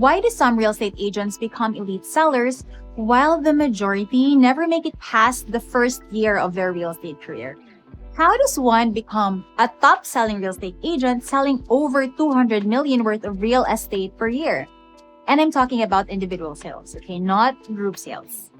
Why do some real estate agents become elite sellers while the majority never make it past the first year of their real estate career? How does one become a top-selling real estate agent selling over 200 million worth of real estate per year? And I'm talking about individual sales, okay, not group sales.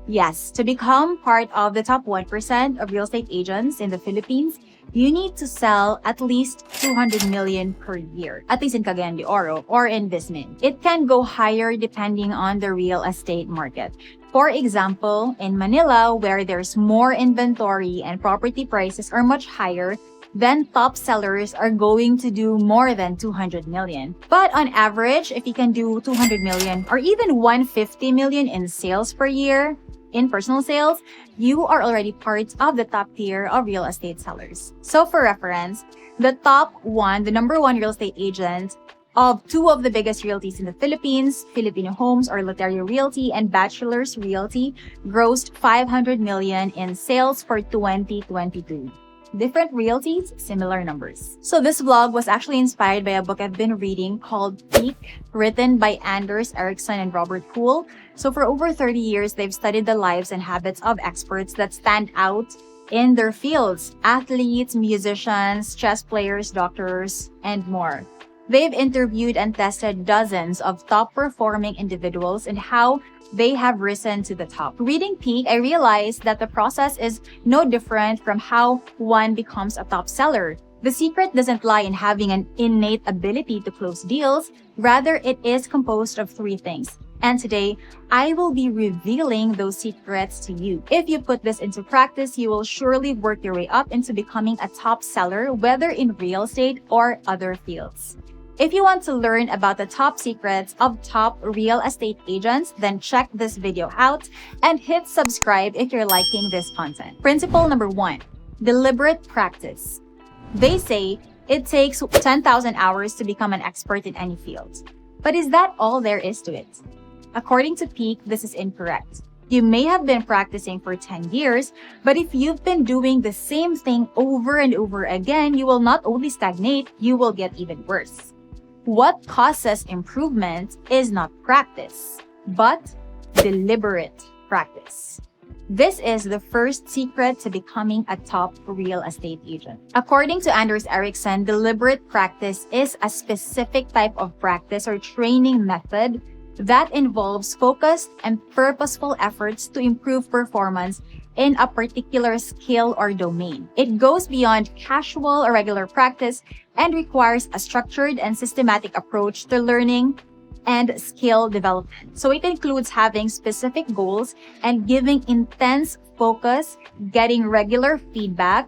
Yes, to become part of the top 1% of real estate agents in the Philippines, you need to sell at least 200 million per year, at least in Cagayan de Oro or in Vismin. It can go higher depending on the real estate market. For example, in Manila, where there's more inventory and property prices are much higher, then top sellers are going to do more than 200 million. But on average, if you can do 200 million or even 150 million in sales per year, in personal sales, you are already part of the top tier of real estate sellers. So for reference, the number one real estate agent of two of the biggest realties in the Philippines, Filipino Homes or Realty and Bachelors Realty, grossed 500 million in sales for 2022. Different realties, similar numbers. So this vlog was actually inspired by a book I've been reading called Peak, written by Anders Ericsson and Robert Poole. So for over 30 years, they've studied the lives and habits of experts that stand out in their fields: athletes, musicians, chess players, doctors, and more. They've interviewed and tested dozens of top-performing individuals and how they have risen to the top. Reading Peak, I realized that the process is no different from how one becomes a top seller. The secret doesn't lie in having an innate ability to close deals. Rather, it is composed of three things. And today, I will be revealing those secrets to you. If you put this into practice, you will surely work your way up into becoming a top seller, whether in real estate or other fields. If you want to learn about the top secrets of top real estate agents, then check this video out and hit subscribe if you're liking this content. Principle number 1, deliberate practice. They say it takes 10,000 hours to become an expert in any field. But is that all there is to it? According to Peak, this is incorrect. You may have been practicing for 10 years, but if you've been doing the same thing over and over again, you will not only stagnate, you will get even worse. What causes improvement is not practice, but deliberate practice. This is the first secret to becoming a top real estate agent. According to Anders Ericsson, deliberate practice is a specific type of practice or training method that involves focused and purposeful efforts to improve performance in a particular skill or domain. It goes beyond casual or regular practice and requires a structured and systematic approach to learning and skill development. So it includes having specific goals and giving intense focus, getting regular feedback,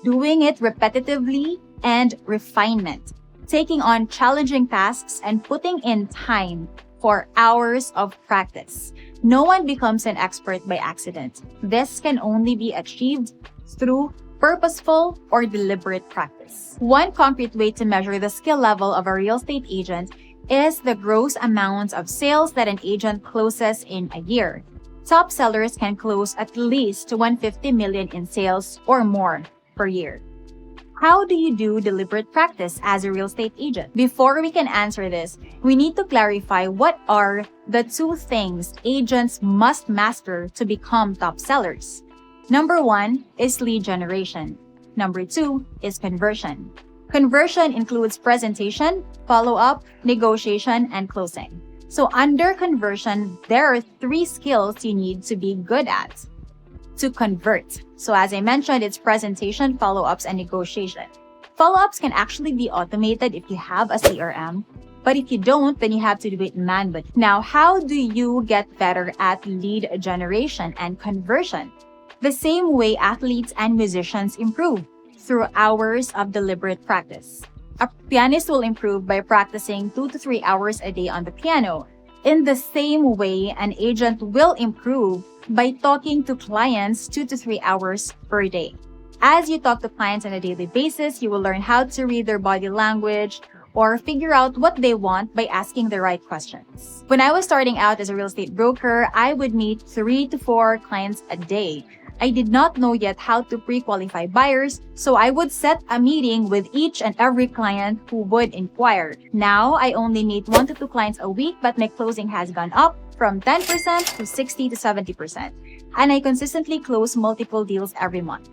doing it repetitively, and refinement, taking on challenging tasks and putting in time for hours of practice. No one becomes an expert by accident. This can only be achieved through purposeful or deliberate practice. One concrete way to measure the skill level of a real estate agent is the gross amount of sales that an agent closes in a year. Top sellers can close at least 150 million in sales or more per year. How do you do deliberate practice as a real estate agent? Before we can answer this, we need to clarify what are the two things agents must master to become top sellers. Number 1 is lead generation. Number 2 is conversion. Conversion includes presentation, follow-up, negotiation, and closing. So under conversion, there are 3 skills you need to be good at to convert. So as I mentioned, it's presentation, follow-ups, and negotiation. Follow-ups can actually be automated if you have a CRM, but if you don't, then you have to do it manually. Now, how do you get better at lead generation and conversion? The same way athletes and musicians improve, through hours of deliberate practice. A pianist will improve by practicing 2 to 3 hours a day on the piano. In the same way, an agent will improve by talking to clients 2 to 3 hours per day. As you talk to clients on a daily basis, you will learn how to read their body language or figure out what they want by asking the right questions. When I was starting out as a real estate broker, I would meet 3 to 4 clients a day. I did not know yet how to pre-qualify buyers, so I would set a meeting with each and every client who would inquire. Now, I only meet 1 to 2 clients a week, but my closing has gone up from 10% to 60 to 70%. And I consistently close multiple deals every month.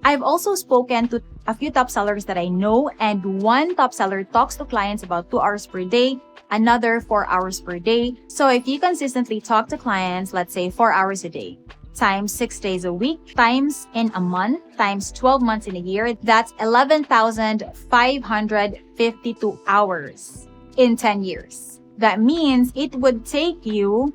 I've also spoken to a few top sellers that I know, and one top seller talks to clients about 2 hours per day, another 4 hours per day. So if you consistently talk to clients, let's say 4 hours a day, times 6 days a week, times in a month, times 12 months in a year, that's 11,552 hours in 10 years. That means it would take you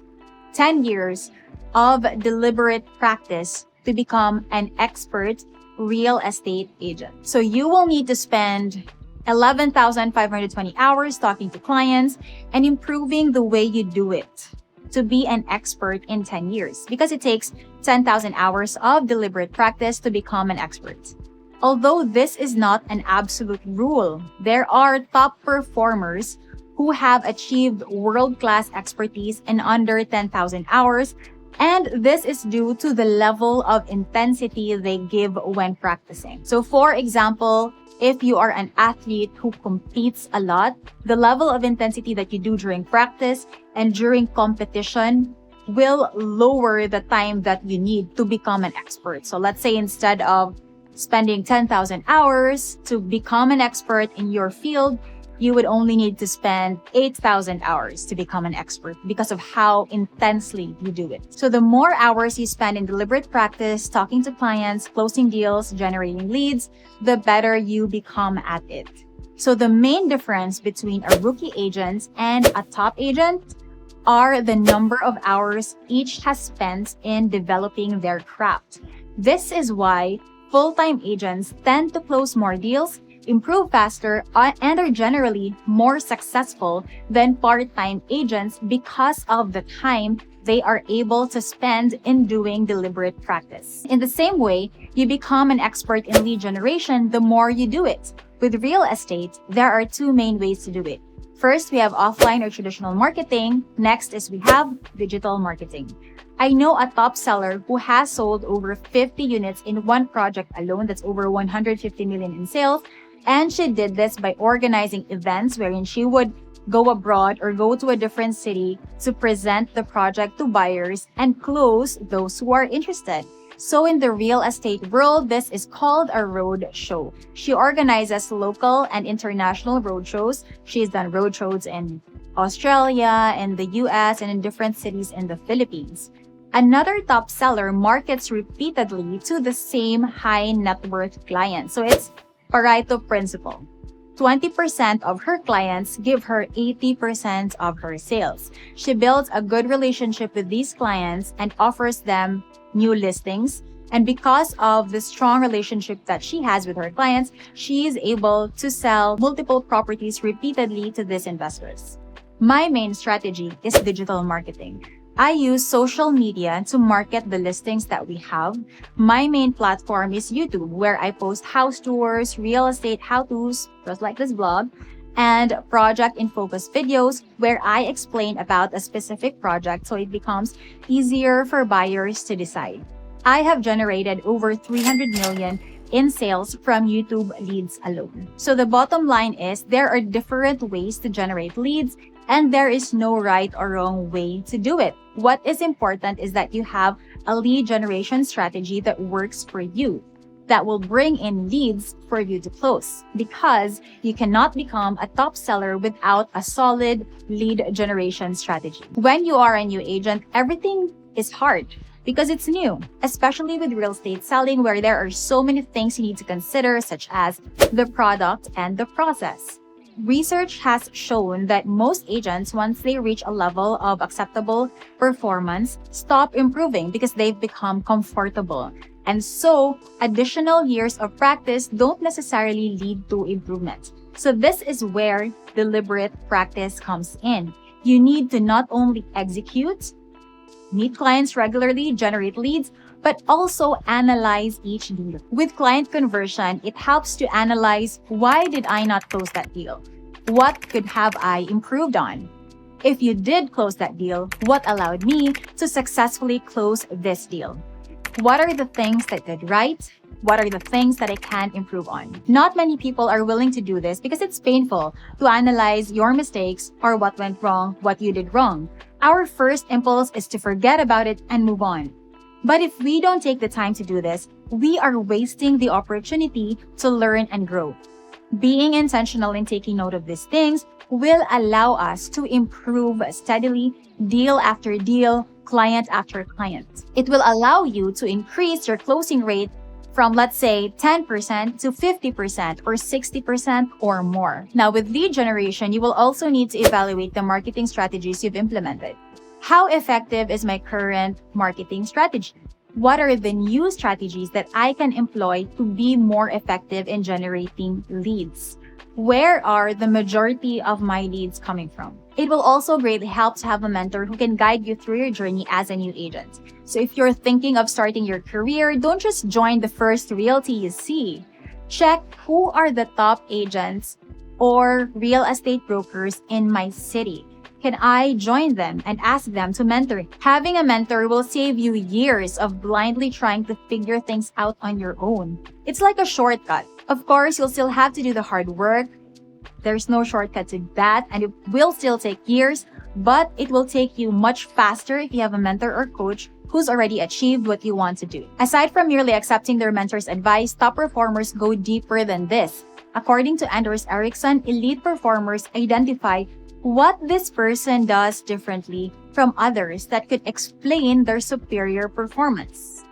10 years of deliberate practice to become an expert real estate agent. So you will need to spend 11,520 hours talking to clients and improving the way you do it to be an expert in 10 years, because it takes 10,000 hours of deliberate practice to become an expert. Although this is not an absolute rule, there are top performers who have achieved world-class expertise in under 10,000 hours, and this is due to the level of intensity they give when practicing. So for example, if you are an athlete who competes a lot, the level of intensity that you do during practice and during competition will lower the time that you need to become an expert. So let's say instead of spending 10,000 hours to become an expert in your field, you would only need to spend 8,000 hours to become an expert because of how intensely you do it. So the more hours you spend in deliberate practice, talking to clients, closing deals, generating leads, the better you become at it. So the main difference between a rookie agent and a top agent are the number of hours each has spent in developing their craft. This is why full-time agents tend to close more deals, improve faster, and are generally more successful than part-time agents because of the time they are able to spend in doing deliberate practice. In the same way, you become an expert in lead generation the more you do it. With real estate, there are 2 main ways to do it. First, we have offline or traditional marketing. Next is we have digital marketing. I know a top seller who has sold over 50 units in one project alone. That's over 150 million in sales. And she did this by organizing events wherein she would go abroad or go to a different city to present the project to buyers and close those who are interested. So in the real estate world, this is called a road show. She organizes local and international road shows. She's done road shows in Australia, in the US, and in different cities in the Philippines. Another top seller markets repeatedly to the same high net worth clients. So it's Pareto principle. 20% of her clients give her 80% of her sales. She builds a good relationship with these clients and offers them new listings. And because of the strong relationship that she has with her clients, she is able to sell multiple properties repeatedly to these investors. My main strategy is digital marketing. I use social media to market the listings that we have. My main platform is YouTube, where I post house tours, real estate how-tos, just like this blog, and project in focus videos where I explain about a specific project so it becomes easier for buyers to decide. I have generated over 300 million in sales from YouTube leads alone. So the bottom line is there are different ways to generate leads, and there is no right or wrong way to do it. What is important is that you have a lead generation strategy that works for you, that will bring in leads for you to close, because you cannot become a top seller without a solid lead generation strategy. When you are a new agent, everything is hard because it's new, especially with real estate selling, where there are so many things you need to consider, such as the product and the process. Research has shown that most agents, once they reach a level of acceptable performance, stop improving because they've become comfortable. And so, additional years of practice don't necessarily lead to improvement. So this is where deliberate practice comes in. You need to not only execute, meet clients regularly, generate leads, but also analyze each deal. With client conversion, it helps to analyze, why did I not close that deal? What could have I improved on? If you did close that deal, what allowed me to successfully close this deal? What are the things that I did right? What are the things that I can improve on? Not many people are willing to do this because it's painful to analyze your mistakes or what went wrong, what you did wrong. Our first impulse is to forget about it and move on. But if we don't take the time to do this, we are wasting the opportunity to learn and grow. Being intentional in taking note of these things will allow us to improve steadily, deal after deal, client after client. It will allow you to increase your closing rate from, let's say, 10% to 50% or 60% or more. Now, with lead generation, you will also need to evaluate the marketing strategies you've implemented. How effective is my current marketing strategy? What are the new strategies that I can employ to be more effective in generating leads? Where are the majority of my leads coming from? It will also greatly help to have a mentor who can guide you through your journey as a new agent. So if you're thinking of starting your career, don't just join the first realty you see. Check who are the top agents or real estate brokers in my city. Can I join them and ask them to mentor? Having a mentor will save you years of blindly trying to figure things out on your own. It's like a shortcut. Of course, you'll still have to do the hard work. There's no shortcut to that, and it will still take years, but it will take you much faster if you have a mentor or coach who's already achieved what you want to do. Aside from merely accepting their mentor's advice, top performers go deeper than this. According to Anders Ericsson, elite performers identify what this person does differently from others that could explain their superior performance.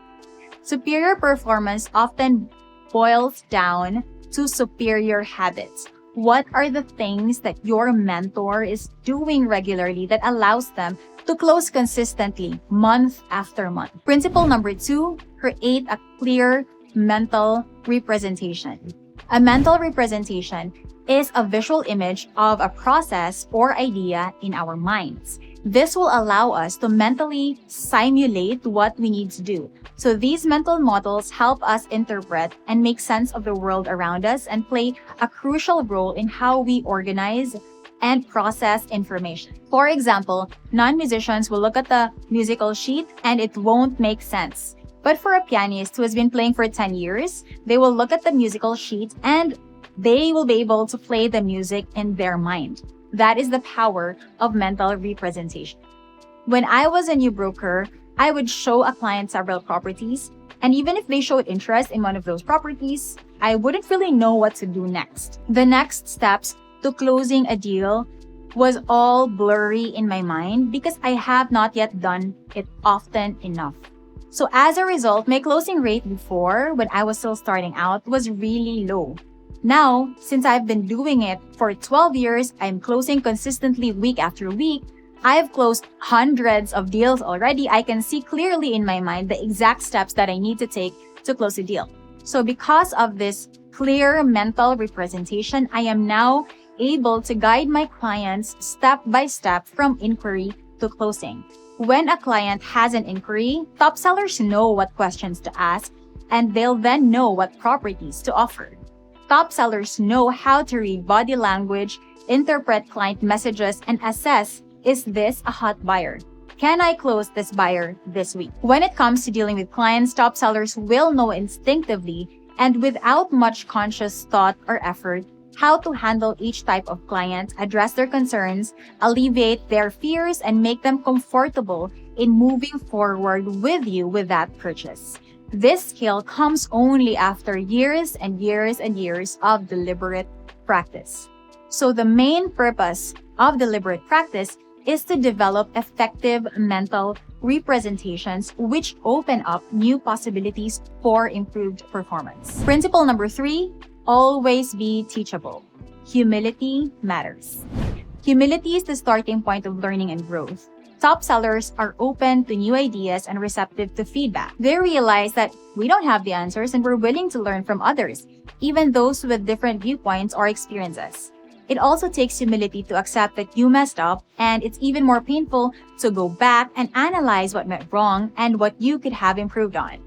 Superior performance often boils down to superior habits. What are the things that your mentor is doing regularly that allows them to close consistently month after month? Principle number 2, create a clear mental representation. A mental representation is a visual image of a process or idea in our minds. This will allow us to mentally simulate what we need to do. So these mental models help us interpret and make sense of the world around us and play a crucial role in how we organize and process information. For example, non-musicians will look at the musical sheet and it won't make sense. But for a pianist who has been playing for 10 years, they will look at the musical sheet and they will be able to play the music in their mind. That is the power of mental representation. When I was a new broker, I would show a client several properties, and even if they showed interest in one of those properties, I wouldn't really know what to do next. The next steps to closing a deal was all blurry in my mind because I have not yet done it often enough. So as a result, my closing rate before, when I was still starting out, was really low. Now, since I've been doing it for 12 years, I'm closing consistently week after week. I've closed hundreds of deals already. I can see clearly in my mind the exact steps that I need to take to close a deal. So because of this clear mental representation, I am now able to guide my clients step by step from inquiry to closing. When a client has an inquiry, top sellers know what questions to ask, and they'll then know what properties to offer. Top sellers know how to read body language, interpret client messages, and assess, is this a hot buyer? Can I close this buyer this week? When it comes to dealing with clients, top sellers will know instinctively and without much conscious thought or effort how to handle each type of client, address their concerns, alleviate their fears, and make them comfortable in moving forward with you with that purchase. This skill comes only after years and years and years of deliberate practice. So the main purpose of deliberate practice is to develop effective mental representations which open up new possibilities for improved performance. Principle number 3, always be teachable. Humility matters. Humility is the starting point of learning and growth. Top sellers are open to new ideas and receptive to feedback. They realize that we don't have the answers and we're willing to learn from others, even those with different viewpoints or experiences. It also takes humility to accept that you messed up, and it's even more painful to go back and analyze what went wrong and what you could have improved on.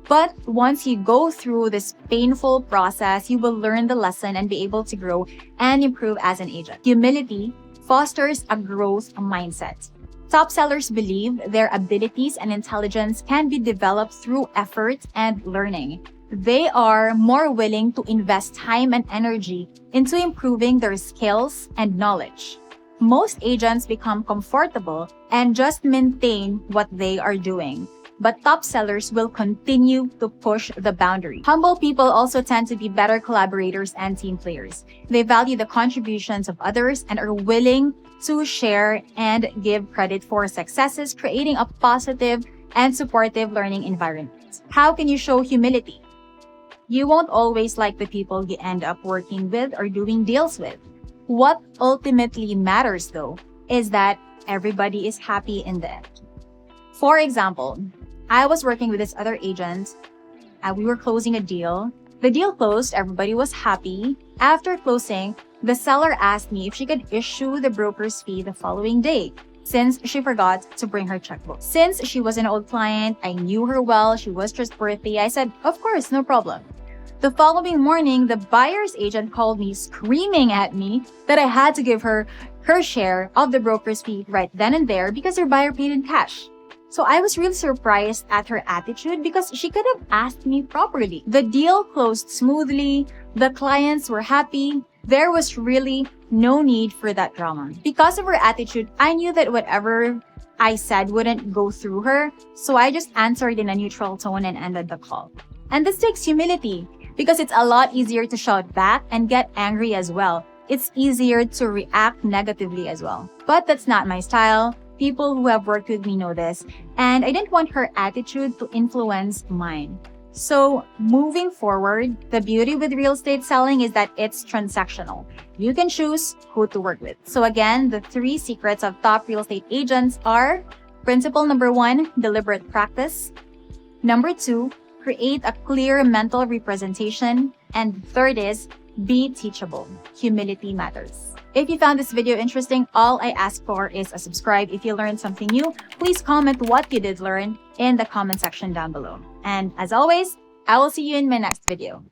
But once you go through this painful process, you will learn the lesson and be able to grow and improve as an agent. Humility fosters a growth mindset. Top sellers believe their abilities and intelligence can be developed through effort and learning. They are more willing to invest time and energy into improving their skills and knowledge. Most agents become comfortable and just maintain what they are doing, but top sellers will continue to push the boundary. Humble people also tend to be better collaborators and team players. They value the contributions of others and are willing to share and give credit for successes, creating a positive and supportive learning environment. How can you show humility? You won't always like the people you end up working with or doing deals with. What ultimately matters, though, is that everybody is happy in the end. For example, I was working with this other agent. We were closing a deal. The deal closed, everybody was happy. After closing, the seller asked me if she could issue the broker's fee the following day, since she forgot to bring her checkbook. Since she was an old client, I knew her well, she was trustworthy. I said, of course, no problem. The following morning, the buyer's agent called me screaming at me that I had to give her her share of the broker's fee right then and there because her buyer paid in cash. So I was really surprised at her attitude because she could have asked me properly. The deal closed smoothly, the clients were happy. There was really no need for that drama. Because of her attitude, I knew that whatever I said wouldn't go through her, so I just answered in a neutral tone and ended the call. And this takes humility, because it's a lot easier to shout back and get angry as well. It's easier to react negatively as well. But that's not my style. People who have worked with me know this, and I didn't want her attitude to influence mine. So moving forward, the beauty with real estate selling is that it's transactional. You can choose who to work with. So again, the 3 secrets of top real estate agents are: principle number 1, deliberate practice. Number 2, create a clear mental representation. And third is, be teachable. Humility matters. If you found this video interesting, all I ask for is a subscribe. If you learned something new, please comment what you did learn in the comment section down below. And as always, I will see you in my next video.